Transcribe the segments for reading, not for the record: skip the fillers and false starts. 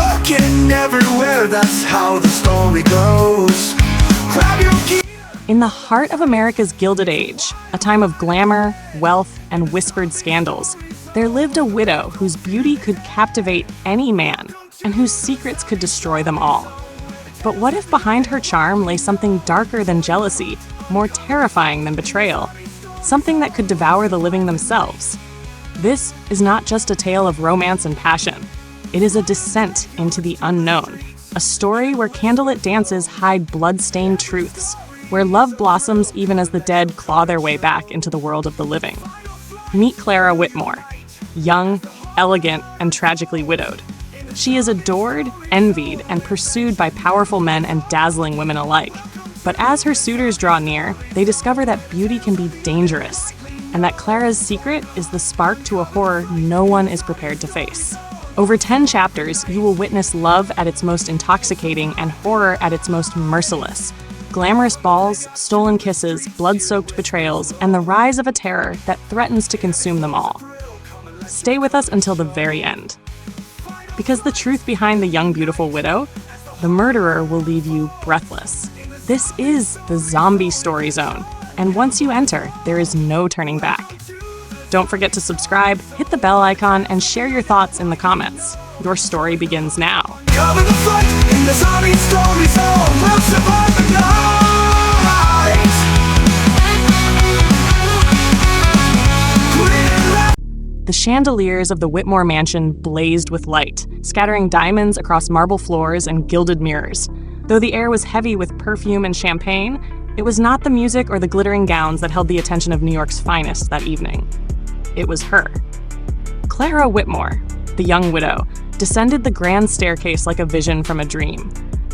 looking everywhere, that's how the story goes. Grab your key. In the heart of America's Gilded Age, a time of glamour, wealth, and whispered scandals, there lived a widow whose beauty could captivate any man and whose secrets could destroy them all. But what if behind her charm lay something darker than jealousy, more terrifying than betrayal, something that could devour the living themselves? This is not just a tale of romance and passion. It is a descent into the unknown, a story where candlelit dances hide blood-stained truths, where love blossoms even as the dead claw their way back into the world of the living. Meet Clara Whitmore, young, elegant, and tragically widowed. She is adored, envied, and pursued by powerful men and dazzling women alike. But as her suitors draw near, they discover that beauty can be dangerous, and that Clara's secret is the spark to a horror no one is prepared to face. Over 10 chapters, you will witness love at its most intoxicating and horror at its most merciless. Glamorous balls, stolen kisses, blood-soaked betrayals, and the rise of a terror that threatens to consume them all. Stay with us until the very end. Because the truth behind the young, beautiful widow, the murderer will leave you breathless. This is the zombie story zone, and once you enter, there is no turning back. Don't forget to subscribe, hit the bell icon, and share your thoughts in the comments. Your story begins now. Cover the front in the zombie story zone. We'll survive the night. The chandeliers of the Whitmore mansion blazed with light, scattering diamonds across marble floors and gilded mirrors. Though the air was heavy with perfume and champagne, it was not the music or the glittering gowns that held the attention of New York's finest that evening. It was her. Clara Whitmore, the young widow, descended the grand staircase like a vision from a dream.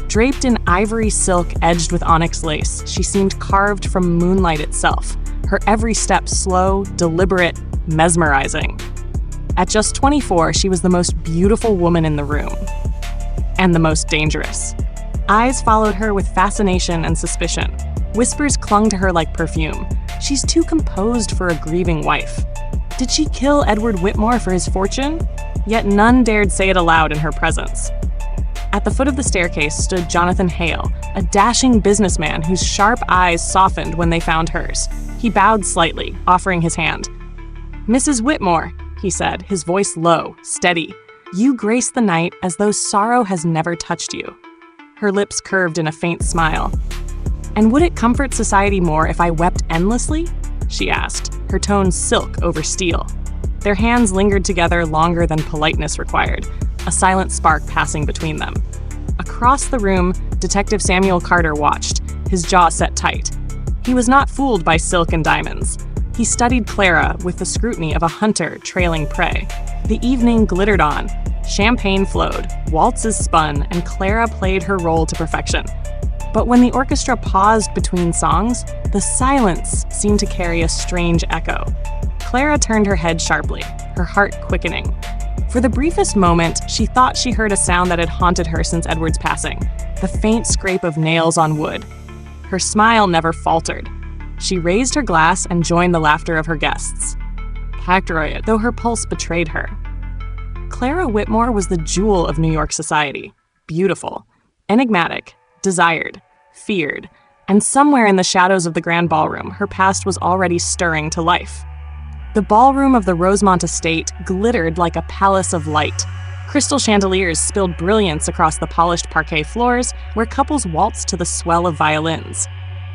Draped in ivory silk edged with onyx lace, she seemed carved from moonlight itself, her every step slow, deliberate, mesmerizing. At just 24, she was the most beautiful woman in the room. And the most dangerous. Eyes followed her with fascination and suspicion. Whispers clung to her like perfume. She's too composed for a grieving wife. Did she kill Edward Whitmore for his fortune? Yet none dared say it aloud in her presence. At the foot of the staircase stood Jonathan Hale, a dashing businessman whose sharp eyes softened when they found hers. He bowed slightly, offering his hand. "Mrs. Whitmore," he said, his voice low, steady. "You grace the night as though sorrow has never touched you." Her lips curved in a faint smile. "And would it comfort society more if I wept endlessly?" she asked, her tone silk over steel. Their hands lingered together longer than politeness required, a silent spark passing between them. Across the room, Detective Samuel Carter watched, his jaw set tight. He was not fooled by silk and diamonds. He studied Clara with the scrutiny of a hunter trailing prey. The evening glittered on. Champagne flowed, waltzes spun, and Clara played her role to perfection. But when the orchestra paused between songs, the silence seemed to carry a strange echo. Clara turned her head sharply, her heart quickening. For the briefest moment, she thought she heard a sound that had haunted her since Edward's passing, the faint scrape of nails on wood. Her smile never faltered. She raised her glass and joined the laughter of her guests. Pactroyed, though her pulse betrayed her. Clara Whitmore was the jewel of New York society. Beautiful, enigmatic, desired, feared, and somewhere in the shadows of the grand ballroom, her past was already stirring to life. The ballroom of the Rosemont estate glittered like a palace of light. Crystal chandeliers spilled brilliance across the polished parquet floors, where couples waltzed to the swell of violins.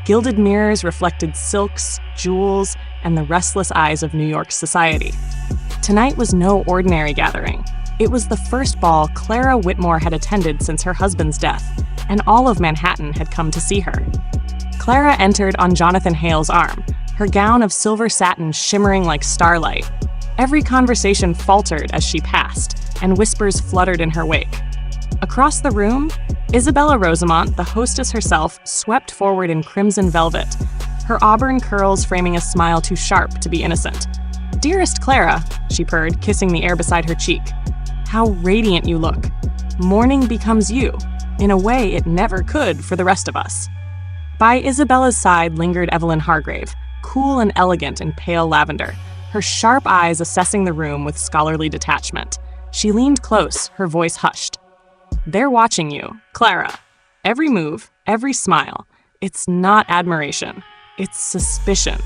Gilded mirrors reflected silks, jewels, and the restless eyes of New York's society. Tonight was no ordinary gathering. It was the first ball Clara Whitmore had attended since her husband's death, and all of Manhattan had come to see her. Clara entered on Jonathan Hale's arm, her gown of silver satin shimmering like starlight. Every conversation faltered as she passed, and whispers fluttered in her wake. Across the room, Isabella Rosamont, the hostess herself, swept forward in crimson velvet, her auburn curls framing a smile too sharp to be innocent. "Dearest Clara," she purred, kissing the air beside her cheek. "How radiant you look. Morning becomes you, in a way it never could for the rest of us." By Isabella's side lingered Evelyn Hargrave, cool and elegant in pale lavender, her sharp eyes assessing the room with scholarly detachment. She leaned close, her voice hushed. They're watching you, Clara. Every move, every smile. It's not admiration. It's suspicion.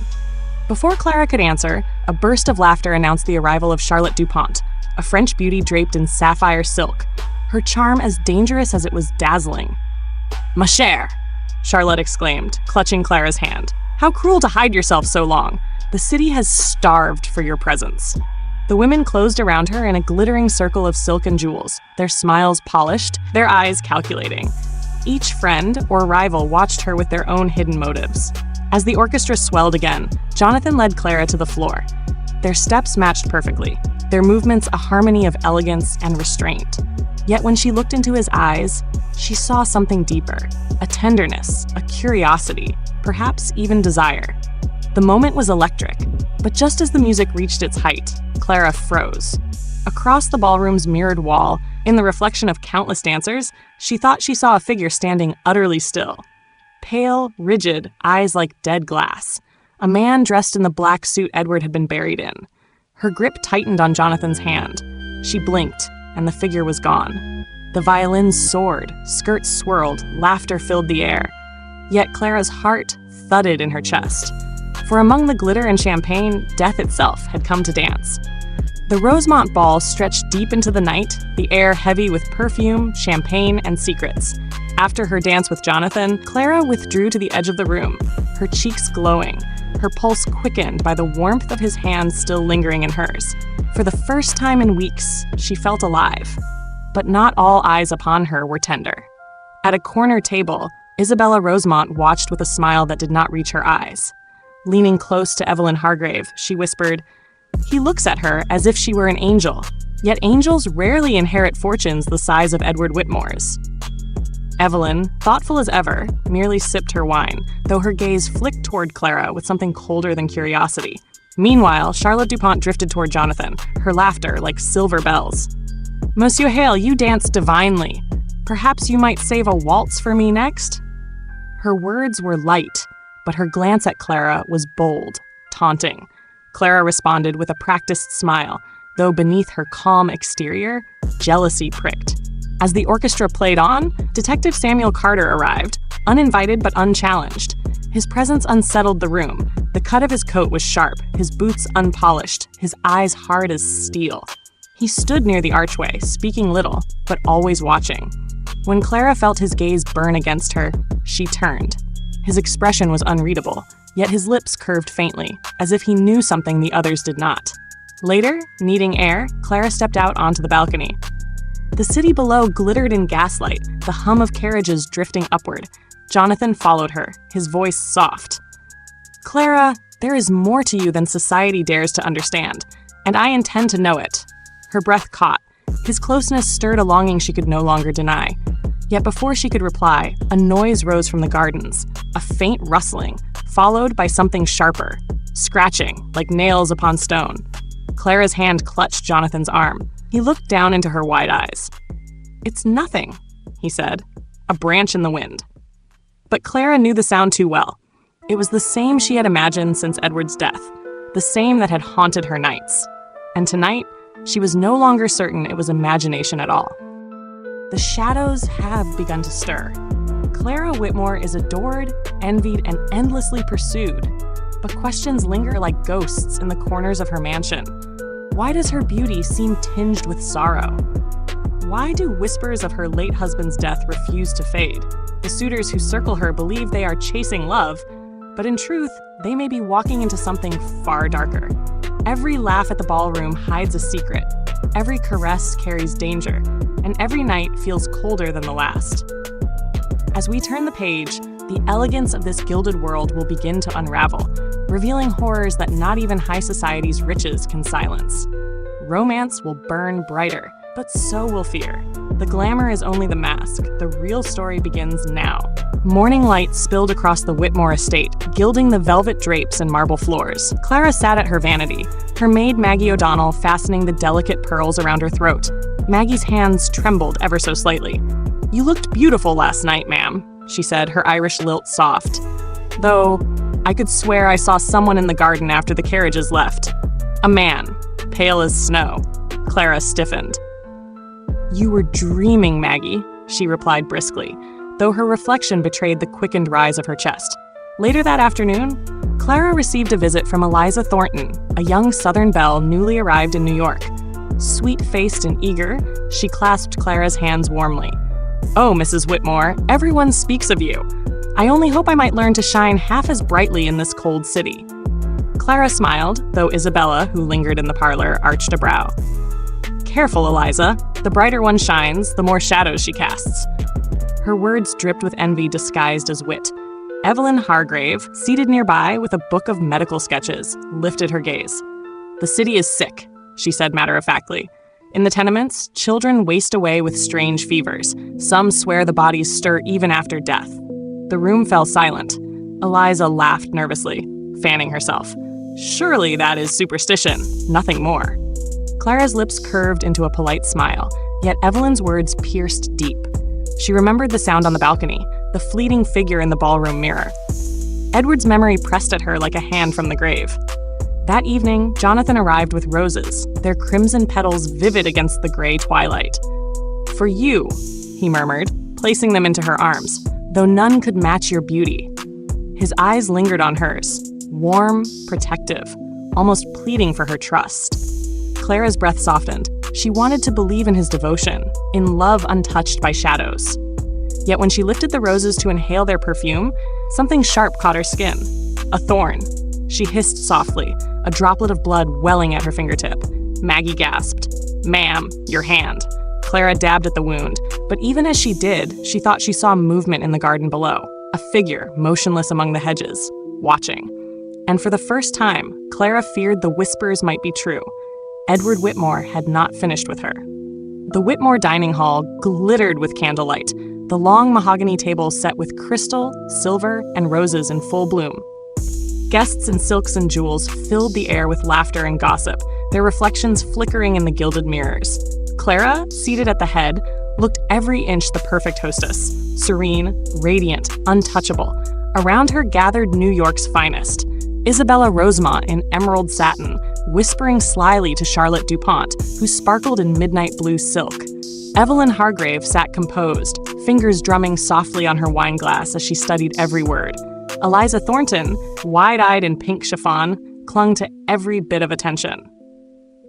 Before Clara could answer, a burst of laughter announced the arrival of Charlotte Dupont, a French beauty draped in sapphire silk, her charm as dangerous as it was dazzling. "Ma chère," Charlotte exclaimed, clutching Clara's hand. "How cruel to hide yourself so long. The city has starved for your presence." The women closed around her in a glittering circle of silk and jewels, their smiles polished, their eyes calculating. Each friend or rival watched her with their own hidden motives. As the orchestra swelled again, Jonathan led Clara to the floor. Their steps matched perfectly, their movements a harmony of elegance and restraint. Yet when she looked into his eyes, she saw something deeper, a tenderness, a curiosity, perhaps even desire. The moment was electric, but just as the music reached its height, Clara froze. Across the ballroom's mirrored wall, in the reflection of countless dancers, she thought she saw a figure standing utterly still. Pale, rigid, eyes like dead glass. A man dressed in the black suit Edward had been buried in. Her grip tightened on Jonathan's hand. She blinked, and the figure was gone. The violins soared, skirts swirled, laughter filled the air. Yet Clara's heart thudded in her chest. For among the glitter and champagne, death itself had come to dance. The Rosemont ball stretched deep into the night, the air heavy with perfume, champagne, and secrets. After her dance with Jonathan, Clara withdrew to the edge of the room, her cheeks glowing, her pulse quickened by the warmth of his hand still lingering in hers. For the first time in weeks, she felt alive. But not all eyes upon her were tender. At a corner table, Isabella Rosemont watched with a smile that did not reach her eyes. Leaning close to Evelyn Hargrave, she whispered, "He looks at her as if she were an angel, yet angels rarely inherit fortunes the size of Edward Whitmore's." Evelyn, thoughtful as ever, merely sipped her wine, though her gaze flicked toward Clara with something colder than curiosity. Meanwhile, Charlotte Dupont drifted toward Jonathan, her laughter like silver bells. "Monsieur Hale, you dance divinely. Perhaps you might save a waltz for me next?" Her words were light, but her glance at Clara was bold, taunting. Clara responded with a practiced smile, though beneath her calm exterior, jealousy pricked. As the orchestra played on, Detective Samuel Carter arrived, uninvited but unchallenged. His presence unsettled the room. The cut of his coat was sharp, his boots unpolished, his eyes hard as steel. He stood near the archway, speaking little, but always watching. When Clara felt his gaze burn against her, she turned. His expression was unreadable, yet his lips curved faintly, as if he knew something the others did not. Later, needing air, Clara stepped out onto the balcony. The city below glittered in gaslight, the hum of carriages drifting upward. Jonathan followed her, his voice soft. "Clara, there is more to you than society dares to understand, and I intend to know it." Her breath caught. His closeness stirred a longing she could no longer deny. Yet before she could reply, a noise rose from the gardens, a faint rustling, followed by something sharper, scratching, like nails upon stone. Clara's hand clutched Jonathan's arm. He looked down into her wide eyes. "It's nothing," he said, "a branch in the wind." But Clara knew the sound too well. It was the same she had imagined since Edward's death, the same that had haunted her nights. And tonight, she was no longer certain it was imagination at all. The shadows have begun to stir. Clara Whitmore is adored, envied, and endlessly pursued. But questions linger like ghosts in the corners of her mansion. Why does her beauty seem tinged with sorrow? Why do whispers of her late husband's death refuse to fade? The suitors who circle her believe they are chasing love, but in truth, they may be walking into something far darker. Every laugh at the ballroom hides a secret. Every caress carries danger, and every night feels colder than the last. As we turn the page, the elegance of this gilded world will begin to unravel, revealing horrors that not even high society's riches can silence. Romance will burn brighter, but so will fear. The glamour is only the mask. The real story begins now. Morning light spilled across the Whitmore estate, gilding the velvet drapes and marble floors. Clara sat at her vanity, her maid Maggie O'Donnell fastening the delicate pearls around her throat. Maggie's hands trembled ever so slightly. "You looked beautiful last night, ma'am," she said, her Irish lilt soft. "Though, I could swear I saw someone in the garden after the carriages left. A man, pale as snow." Clara stiffened. "You were dreaming, Maggie," she replied briskly, though her reflection betrayed the quickened rise of her chest. Later that afternoon, Clara received a visit from Eliza Thornton, a young Southern belle newly arrived in New York. Sweet-faced and eager, she clasped Clara's hands warmly. "Oh, Mrs. Whitmore, everyone speaks of you. I only hope I might learn to shine half as brightly in this cold city." Clara smiled, though Isabella, who lingered in the parlor, arched a brow. "Careful, Eliza. The brighter one shines, the more shadows she casts." Her words dripped with envy disguised as wit. Evelyn Hargrave, seated nearby with a book of medical sketches, lifted her gaze. "The city is sick," she said matter-of-factly. "In the tenements, children waste away with strange fevers. Some swear the bodies stir even after death." The room fell silent. Eliza laughed nervously, fanning herself. "Surely that is superstition, nothing more." Clara's lips curved into a polite smile, yet Evelyn's words pierced deep. She remembered the sound on the balcony, the fleeting figure in the ballroom mirror. Edward's memory pressed at her like a hand from the grave. That evening, Jonathan arrived with roses, their crimson petals vivid against the gray twilight. "For you," he murmured, placing them into her arms, "though none could match your beauty." His eyes lingered on hers, warm, protective, almost pleading for her trust. Clara's breath softened. She wanted to believe in his devotion, in love untouched by shadows. Yet when she lifted the roses to inhale their perfume, something sharp caught her skin. A thorn. She hissed softly, a droplet of blood welling at her fingertip. Maggie gasped. "Ma'am, your hand." Clara dabbed at the wound, but even as she did, she thought she saw movement in the garden below, a figure motionless among the hedges, watching. And for the first time, Clara feared the whispers might be true. Edward Whitmore had not finished with her. The Whitmore dining hall glittered with candlelight, the long mahogany table set with crystal, silver, and roses in full bloom. Guests in silks and jewels filled the air with laughter and gossip, their reflections flickering in the gilded mirrors. Clara, seated at the head, looked every inch the perfect hostess, serene, radiant, untouchable. Around her gathered New York's finest. Isabella Rosemont in emerald satin, whispering slyly to Charlotte DuPont, who sparkled in midnight blue silk. Evelyn Hargrave sat composed, fingers drumming softly on her wineglass as she studied every word. Eliza Thornton, wide-eyed in pink chiffon, clung to every bit of attention.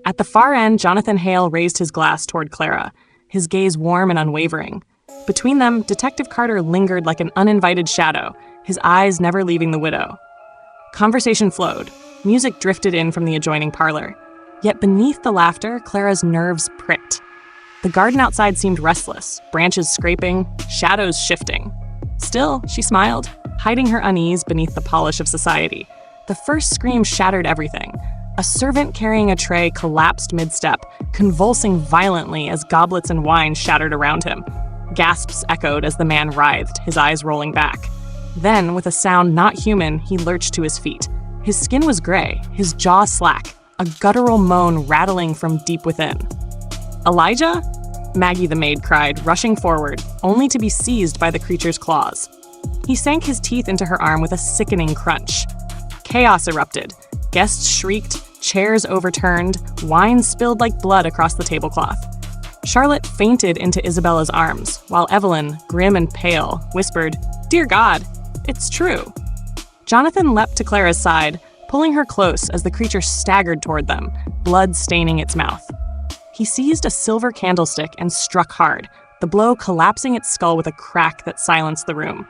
At the far end, Jonathan Hale raised his glass toward Clara, his gaze warm and unwavering. Between them, Detective Carter lingered like an uninvited shadow, his eyes never leaving the widow. Conversation flowed. Music drifted in from the adjoining parlor. Yet beneath the laughter, Clara's nerves pricked. The garden outside seemed restless, branches scraping, shadows shifting. Still, she smiled, hiding her unease beneath the polish of society. The first scream shattered everything. A servant carrying a tray collapsed mid-step, convulsing violently as goblets and wine shattered around him. Gasps echoed as the man writhed, his eyes rolling back. Then, with a sound not human, he lurched to his feet. His skin was gray, his jaw slack, a guttural moan rattling from deep within. "Elijah?" Maggie the maid cried, rushing forward, only to be seized by the creature's claws. He sank his teeth into her arm with a sickening crunch. Chaos erupted. Guests shrieked, chairs overturned, wine spilled like blood across the tablecloth. Charlotte fainted into Isabella's arms, while Evelyn, grim and pale, whispered, "Dear God, it's true." Jonathan leapt to Clara's side, pulling her close as the creature staggered toward them, blood staining its mouth. He seized a silver candlestick and struck hard, the blow collapsing its skull with a crack that silenced the room.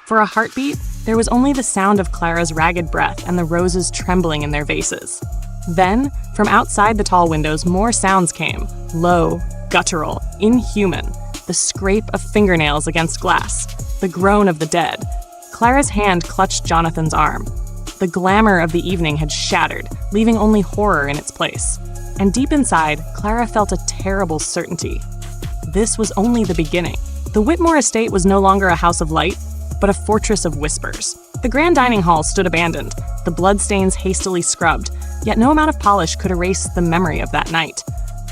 For a heartbeat, there was only the sound of Clara's ragged breath and the roses trembling in their vases. Then, from outside the tall windows, more sounds came, low, guttural, inhuman, the scrape of fingernails against glass, the groan of the dead. Clara's hand clutched Jonathan's arm. The glamour of the evening had shattered, leaving only horror in its place. And deep inside, Clara felt a terrible certainty. This was only the beginning. The Whitmore estate was no longer a house of light, but a fortress of whispers. The grand dining hall stood abandoned, the bloodstains hastily scrubbed, yet no amount of polish could erase the memory of that night.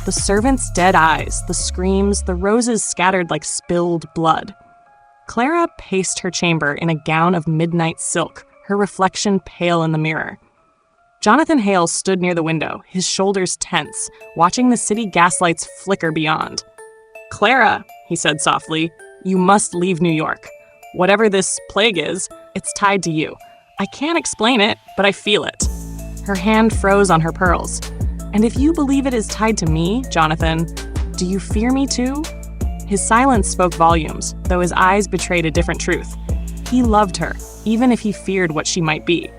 The servants' dead eyes, the screams, the roses scattered like spilled blood. Clara paced her chamber in a gown of midnight silk, her reflection pale in the mirror. Jonathan Hale stood near the window, his shoulders tense, watching the city gaslights flicker beyond. "Clara," he said softly, "you must leave New York. Whatever this plague is, it's tied to you. I can't explain it, but I feel it." Her hand froze on her pearls. "And if you believe it is tied to me, Jonathan, do you fear me too?" His silence spoke volumes, though his eyes betrayed a different truth. He loved her, even if he feared what she might be.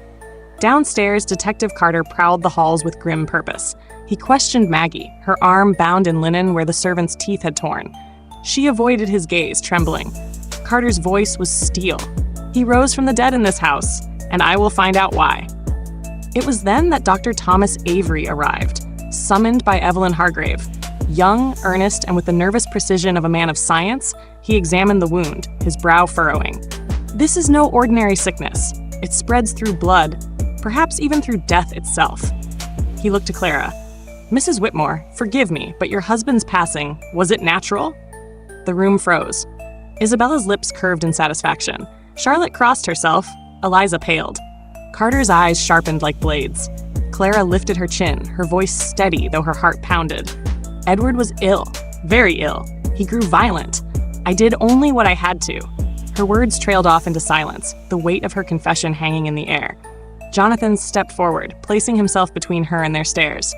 Downstairs, Detective Carter prowled the halls with grim purpose. He questioned Maggie, her arm bound in linen where the servant's teeth had torn. She avoided his gaze, trembling. Carter's voice was steel. "He rose from the dead in this house, and I will find out why." It was then that Dr. Thomas Avery arrived, summoned by Evelyn Hargrave. Young, earnest, and with the nervous precision of a man of science, he examined the wound, his brow furrowing. "This is no ordinary sickness. It spreads through blood, perhaps even through death itself." He looked to Clara. "Mrs. Whitmore, forgive me, but your husband's passing, was it natural?" The room froze. Isabella's lips curved in satisfaction. Charlotte crossed herself. Eliza paled. Carter's eyes sharpened like blades. Clara lifted her chin, her voice steady though her heart pounded. "Edward was ill, very ill. He grew violent. I did only what I had to." Her words trailed off into silence, the weight of her confession hanging in the air. Jonathan stepped forward, placing himself between her and their stares.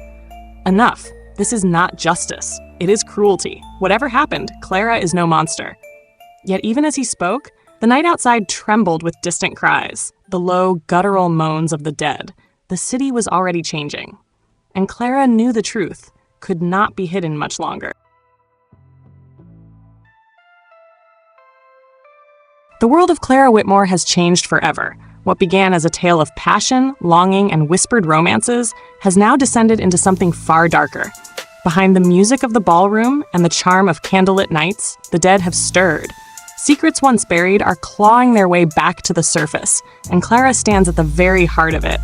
"Enough. This is not justice. It is cruelty. Whatever happened, Clara is no monster." Yet even as he spoke, the night outside trembled with distant cries, the low, guttural moans of the dead. The city was already changing. And Clara knew the truth could not be hidden much longer. The world of Clara Whitmore has changed forever. What began as a tale of passion, longing, and whispered romances has now descended into something far darker. Behind the music of the ballroom and the charm of candlelit nights, the dead have stirred. Secrets once buried are clawing their way back to the surface, and Clara stands at the very heart of it.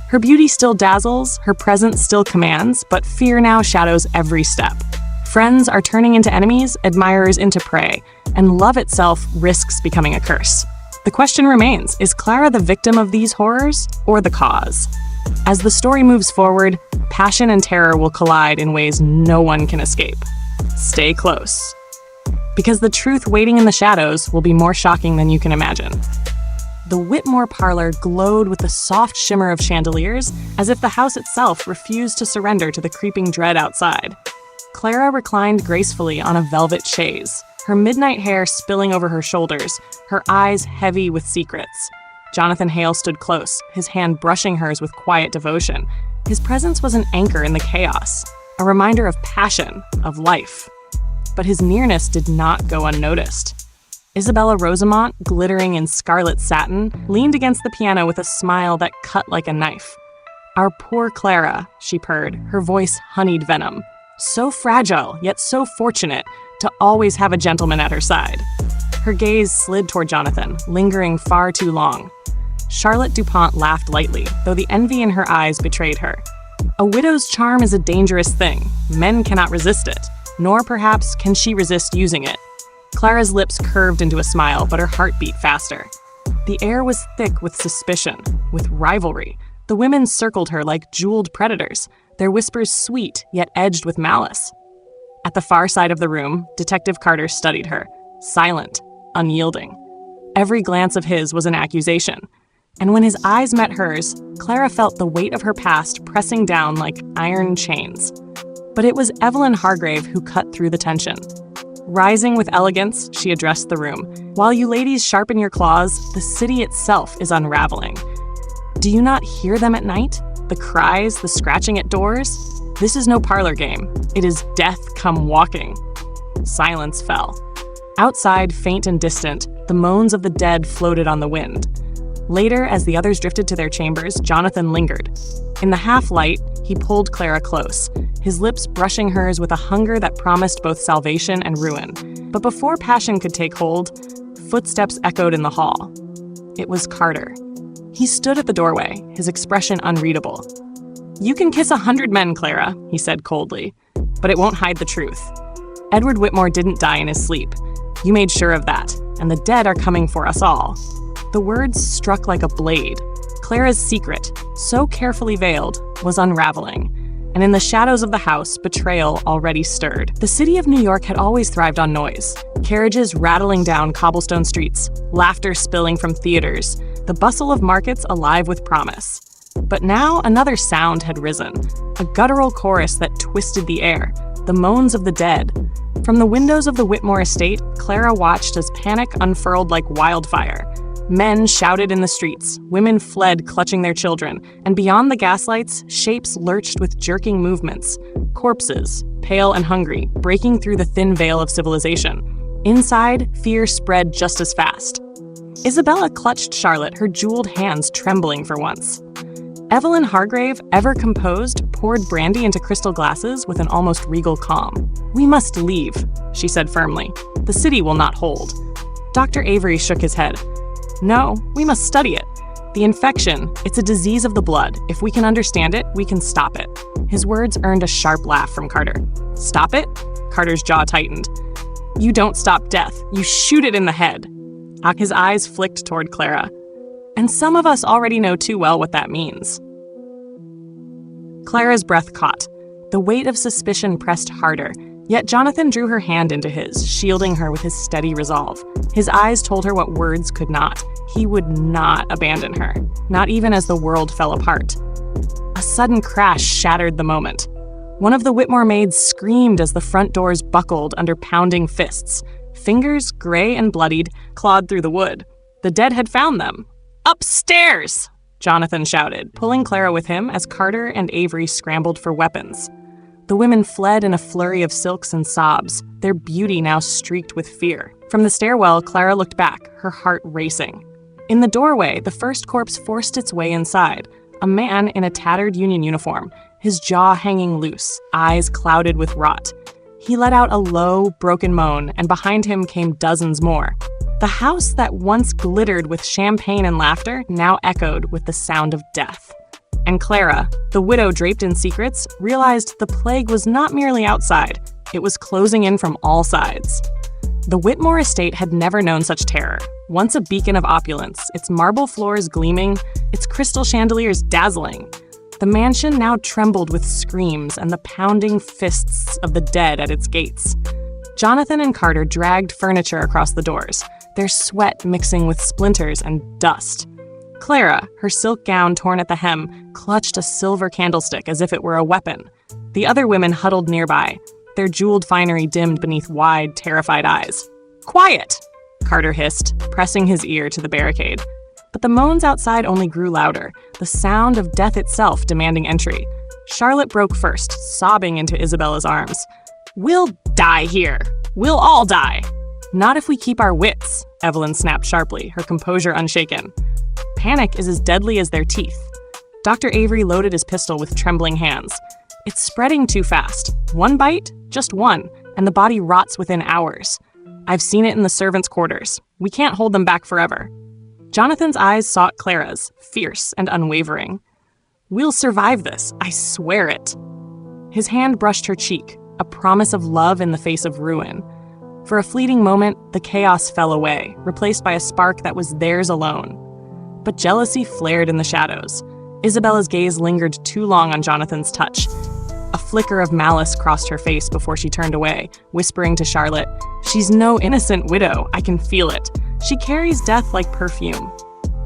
Her beauty still dazzles, her presence still commands, but fear now shadows every step. Friends are turning into enemies, admirers into prey, and love itself risks becoming a curse. The question remains, is Clara the victim of these horrors, or the cause? As the story moves forward, passion and terror will collide in ways no one can escape. Stay close. Because the truth waiting in the shadows will be more shocking than you can imagine. The Whitmore parlor glowed with the soft shimmer of chandeliers, as if the house itself refused to surrender to the creeping dread outside. Clara reclined gracefully on a velvet chaise, her midnight hair spilling over her shoulders, her eyes heavy with secrets. Jonathan Hale stood close, his hand brushing hers with quiet devotion. His presence was an anchor in the chaos, a reminder of passion, of life. But his nearness did not go unnoticed. Isabella Rosamont, glittering in scarlet satin, leaned against the piano with a smile that cut like a knife. "Our poor Clara," she purred, her voice honeyed venom. "So fragile, yet so fortunate to always have a gentleman at her side." Her gaze slid toward Jonathan, lingering far too long. Charlotte DuPont laughed lightly, though the envy in her eyes betrayed her. "A widow's charm is a dangerous thing. Men cannot resist it, nor perhaps can she resist using it." Clara's lips curved into a smile, but her heart beat faster. The air was thick with suspicion, with rivalry. The women circled her like jeweled predators, their whispers sweet yet edged with malice. At the far side of the room, Detective Carter studied her, silent, unyielding. Every glance of his was an accusation. And when his eyes met hers, Clara felt the weight of her past pressing down like iron chains. But it was Evelyn Hargrave who cut through the tension. Rising with elegance, she addressed the room. "While you ladies sharpen your claws, the city itself is unraveling. Do you not hear them at night? The cries, the scratching at doors? This is no parlor game. It is death come walking." Silence fell. Outside, faint and distant, the moans of the dead floated on the wind. Later, as the others drifted to their chambers, Jonathan lingered. In the half-light, he pulled Clara close, his lips brushing hers with a hunger that promised both salvation and ruin. But before passion could take hold, footsteps echoed in the hall. It was Carter. He stood at the doorway, his expression unreadable. "You can kiss 100 men, Clara," he said coldly, "but it won't hide the truth. Edward Whitmore didn't die in his sleep. You made sure of that, and the dead are coming for us all." The words struck like a blade. Clara's secret, so carefully veiled, was unraveling. and in the shadows of the house, betrayal already stirred. The city of New York had always thrived on noise. Carriages rattling down cobblestone streets, laughter spilling from theaters, the bustle of markets alive with promise. But now another sound had risen, a guttural chorus that twisted the air, the moans of the dead. From the windows of the Whitmore estate, Clara watched as panic unfurled like wildfire. Men shouted in the streets, women fled clutching their children, and beyond the gaslights, shapes lurched with jerking movements. Corpses, pale and hungry, breaking through the thin veil of civilization. Inside, fear spread just as fast. Isabella clutched Charlotte, her jeweled hands trembling for once. Evelyn Hargrave, ever composed, poured brandy into crystal glasses with an almost regal calm. "We must leave," she said firmly. "The city will not hold." Dr. Avery shook his head. "No, we must study it. The infection, it's a disease of the blood. If we can understand it, we can stop it." His words earned a sharp laugh from Carter. "Stop it?" Carter's jaw tightened. "You don't stop death. You shoot it in the head." His eyes flicked toward Clara. "And some of us already know too well what that means." Clara's breath caught. The weight of suspicion pressed harder, yet Jonathan drew her hand into his, shielding her with his steady resolve. His eyes told her what words could not. He would not abandon her, not even as the world fell apart. A sudden crash shattered the moment. One of the Whitmore maids screamed as the front doors buckled under pounding fists. Fingers, gray and bloodied, clawed through the wood. The dead had found them. "Upstairs!" Jonathan shouted, pulling Clara with him as Carter and Avery scrambled for weapons. The women fled in a flurry of silks and sobs, their beauty now streaked with fear. From the stairwell, Clara looked back, her heart racing. In the doorway, the first corpse forced its way inside, a man in a tattered Union uniform, his jaw hanging loose, eyes clouded with rot. He let out a low, broken moan, and behind him came dozens more. The house that once glittered with champagne and laughter now echoed with the sound of death. And Clara, the widow draped in secrets, realized the plague was not merely outside, it was closing in from all sides. The Whitmore estate had never known such terror. Once a beacon of opulence, its marble floors gleaming, its crystal chandeliers dazzling. The mansion now trembled with screams and the pounding fists of the dead at its gates. Jonathan and Carter dragged furniture across the doors, their sweat mixing with splinters and dust. Clara, her silk gown torn at the hem, clutched a silver candlestick as if it were a weapon. The other women huddled nearby, their jeweled finery dimmed beneath wide, terrified eyes. "Quiet!" Carter hissed, pressing his ear to the barricade. But the moans outside only grew louder, the sound of death itself demanding entry. Charlotte broke first, sobbing into Isabella's arms. "We'll die here. We'll all die." "Not if we keep our wits," Evelyn snapped sharply, her composure unshaken. "Panic is as deadly as their teeth." Dr. Avery loaded his pistol with trembling hands. "It's spreading too fast. One bite, just one, and the body rots within hours. I've seen it in the servants' quarters. We can't hold them back forever." Jonathan's eyes sought Clara's, fierce and unwavering. "We'll survive this, I swear it." His hand brushed her cheek, a promise of love in the face of ruin. For a fleeting moment, the chaos fell away, replaced by a spark that was theirs alone. But jealousy flared in the shadows. Isabella's gaze lingered too long on Jonathan's touch. A flicker of malice crossed her face before she turned away, whispering to Charlotte, "She's no innocent widow, I can feel it. She carries death like perfume."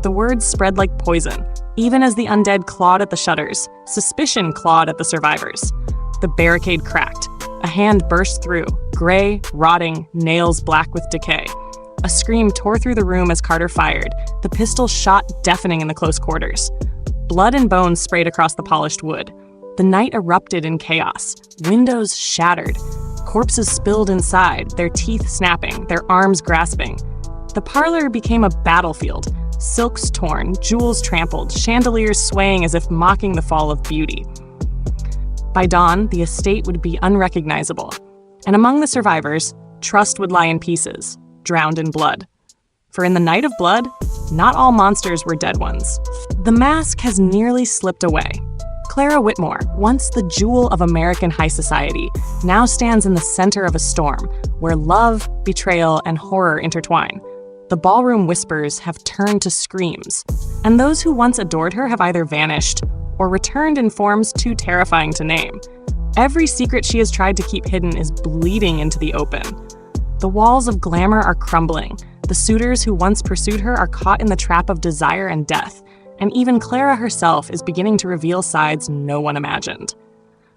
The words spread like poison. Even as the undead clawed at the shutters, suspicion clawed at the survivors. The barricade cracked. A hand burst through, gray, rotting, nails black with decay. A scream tore through the room as Carter fired. The pistol shot deafening in the close quarters. Blood and bones sprayed across the polished wood. The night erupted in chaos. Windows shattered. Corpses spilled inside, their teeth snapping, their arms grasping. The parlor became a battlefield. Silks torn, jewels trampled, chandeliers swaying as if mocking the fall of beauty. By dawn, the estate would be unrecognizable. And among the survivors, trust would lie in pieces, drowned in blood. For in the night of blood, not all monsters were dead ones. The mask has nearly slipped away. Clara Whitmore, once the jewel of American high society, now stands in the center of a storm where love, betrayal, and horror intertwine. The ballroom whispers have turned to screams, and those who once adored her have either vanished or returned in forms too terrifying to name. Every secret she has tried to keep hidden is bleeding into the open. The walls of glamour are crumbling. The suitors who once pursued her are caught in the trap of desire and death, and even Clara herself is beginning to reveal sides no one imagined.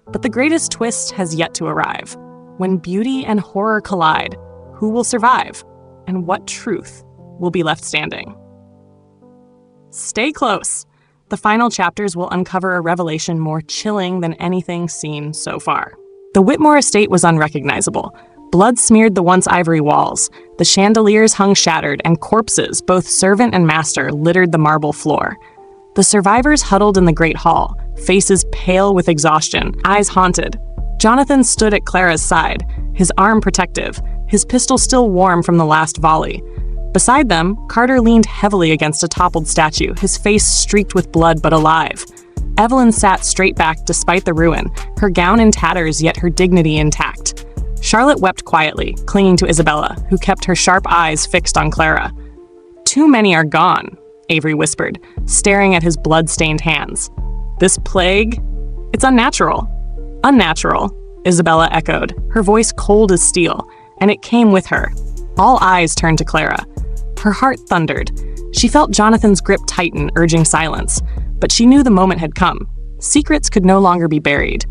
But the greatest twist has yet to arrive. When beauty and horror collide, who will survive, and what truth will be left standing? Stay close. The final chapters will uncover a revelation more chilling than anything seen so far. The Whitmore estate was unrecognizable. Blood smeared the once ivory walls, the chandeliers hung shattered, and corpses, both servant and master, littered the marble floor. The survivors huddled in the great hall, faces pale with exhaustion, eyes haunted. Jonathan stood at Clara's side, his arm protective, his pistol still warm from the last volley. Beside them, Carter leaned heavily against a toppled statue, his face streaked with blood but alive. Evelyn sat straight back despite the ruin, her gown in tatters yet her dignity intact. Charlotte wept quietly, clinging to Isabella, who kept her sharp eyes fixed on Clara. "Too many are gone," Avery whispered, staring at his blood-stained hands. "This plague? It's unnatural." "Unnatural," Isabella echoed, her voice cold as steel, and it came with her. All eyes turned to Clara. Her heart thundered. She felt Jonathan's grip tighten, urging silence, but she knew the moment had come. Secrets could no longer be buried.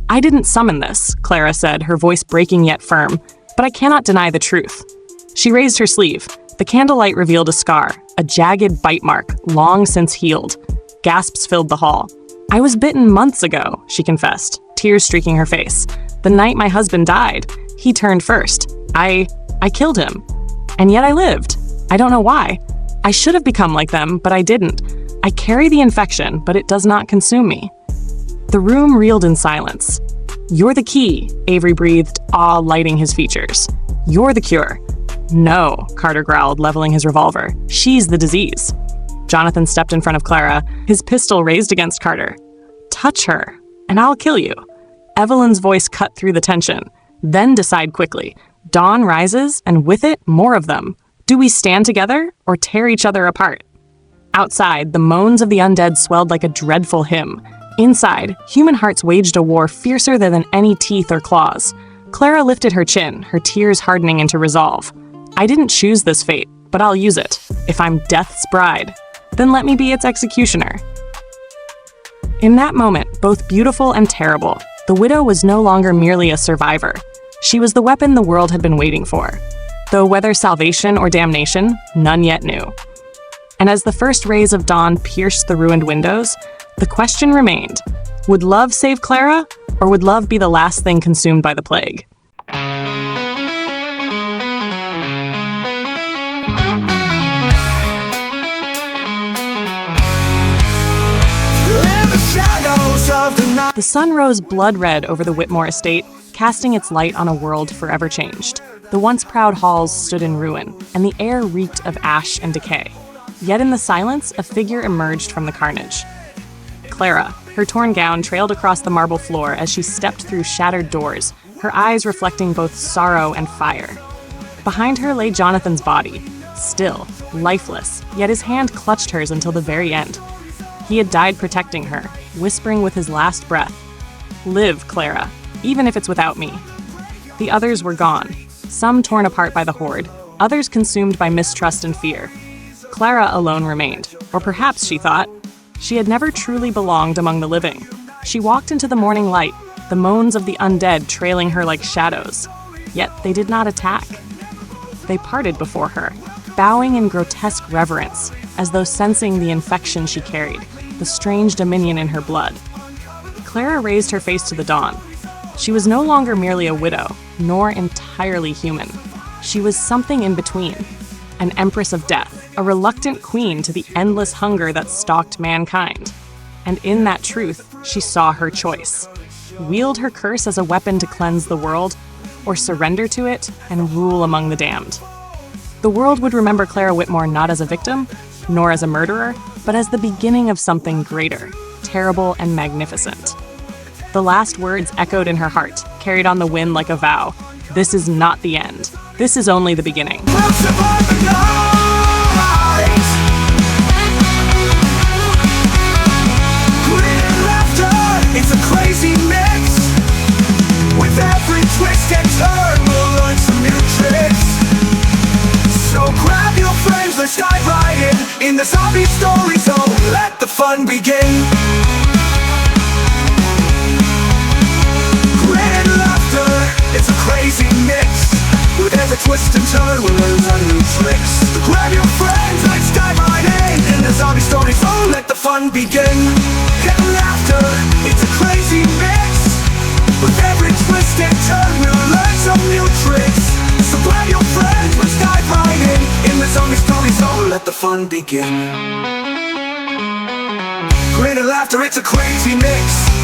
"I didn't summon this," Clara said, her voice breaking yet firm, "but I cannot deny the truth." She raised her sleeve. The candlelight revealed a scar, a jagged bite mark, long since healed. Gasps filled the hall. "I was bitten months ago," she confessed, tears streaking her face. "The night my husband died. He turned first. I killed him. And yet I lived. I don't know why. I should have become like them, but I didn't. I carry the infection, but it does not consume me." The room reeled in silence. "You're the key," Avery breathed, awe lighting his features. "You're the cure." "No," Carter growled, leveling his revolver. "She's the disease." Jonathan stepped in front of Clara, his pistol raised against Carter. "Touch her, and I'll kill you." Evelyn's voice cut through the tension. "Then decide quickly. Dawn rises, and with it, more of them. Do we stand together, or tear each other apart?" Outside, the moans of the undead swelled like a dreadful hymn. Inside, human hearts waged a war fiercer than any teeth or claws. Clara lifted her chin, her tears hardening into resolve. "I didn't choose this fate, but I'll use it. If I'm death's bride, then let me be its executioner." In that moment, both beautiful and terrible, the widow was no longer merely a survivor. She was the weapon the world had been waiting for. Though whether salvation or damnation, none yet knew. And as the first rays of dawn pierced the ruined windows, the question remained, would love save Clara, or would love be the last thing consumed by the plague? The sun rose blood-red over the Whitmore estate, casting its light on a world forever changed. The once proud halls stood in ruin, and the air reeked of ash and decay. Yet in the silence, a figure emerged from the carnage. Clara, her torn gown trailed across the marble floor as she stepped through shattered doors, her eyes reflecting both sorrow and fire. Behind her lay Jonathan's body, still, lifeless, yet his hand clutched hers until the very end. He had died protecting her, whispering with his last breath, "Live, Clara, even if it's without me." The others were gone, some torn apart by the horde, others consumed by mistrust and fear. Clara alone remained, or perhaps, she thought, she had never truly belonged among the living. She walked into the morning light, the moans of the undead trailing her like shadows. Yet they did not attack. They parted before her, bowing in grotesque reverence, as though sensing the infection she carried, the strange dominion in her blood. Clara raised her face to the dawn. She was no longer merely a widow, nor entirely human. She was something in between, an empress of death, a reluctant queen to the endless hunger that stalked mankind. And in that truth, she saw her choice. Wield her curse as a weapon to cleanse the world, or surrender to it and rule among the damned. The world would remember Clara Whitmore not as a victim, nor as a murderer, but as the beginning of something greater, terrible and magnificent. The last words echoed in her heart, carried on the wind like a vow. This is not the end. This is only the beginning. We'll survive the night. Clear the zombie story, so let the fun begin. Grin and laughter, it's a crazy mix. With every twist and turn, we'll learn some new tricks. Grab your friends, let's dive right in the zombie story, so let the fun begin. Get laughter, it's a crazy mix. With every twist and turn, we'll learn some new tricks. So grab your friends, let's dive right in the zombie story, so let the fun begin. Grin and laughter, it's a crazy mix.